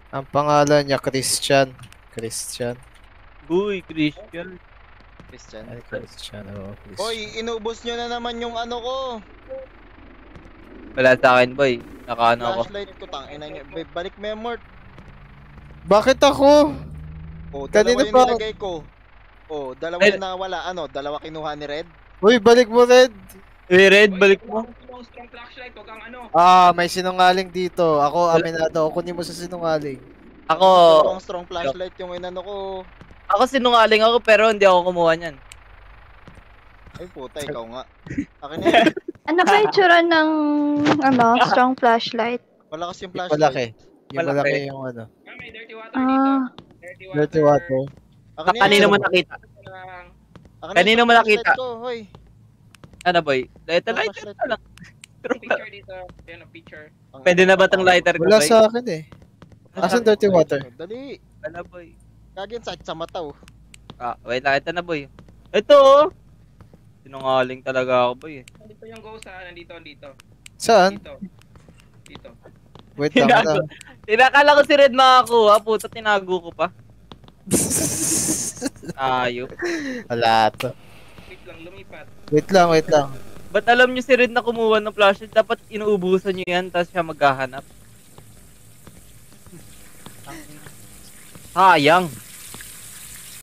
Ang pangalan niya, Christian. Christian. Uy, Christian. Ay, Christian. Oo, Christian. Hoy, inubos nyo na naman yung ano ko. Wala sa akin, boy. Nakaano ako. Flashlight ko, tangina nyo. Balik mo yung mort. Bakit ako? Oh, Kanina dalawa yung pa- nilagay ko. Oh, dalawa Ay. yung nawala. Ano, dalawa kinuha ni Red. Uy, balik mo, Red. Red, balik mo. Yung strong flashlight, huwag kang ano. Ah, may sinungaling dito. Ako, aminado. Ako, kunin mo sa sinungaling. Ako, Strong flashlight yung inano ko. ako sinungaling ako pero hindi ako kumuha niyan. Ay puta, ikaw nga. Akin na yan. Ano ba yung tsura ng strong flashlight? Malakas yung Yung flashlight. malaki. Yung Malaki. malaki yung ano. Ah, may dirty water dito. Ah, Dirty water. Akin na yan. Kanino mo nakita? Lang. Akin na kanino yung mo flashlight nakita? ko, hoy. Ano, boy? Lighter, Yung lighter flashlight na lang. Picture dito. Ayan ang picture. Pwede na ba tong lighter ko, Wala boy? sa akin eh. Asan dirty water? Dali. Wala, boy. Kagin sa mata oh. Ah, wait lang. Ito na, boy. Ito, oh. Sinungaling talaga ako, boy. Dito yung ghost ha. Nandito. Saan? Dito. Wait lang. Tinago. Tinakala ko si Red makakuha. Puta, tinago ko pa. Ayop. Wala to. Wait lang, lumipat. Wait lang. Ba't alam nyo si Red na kumuha ng flashlight? Dapat inuubusan nyo yan, tapos siya maghahanap. Sayang.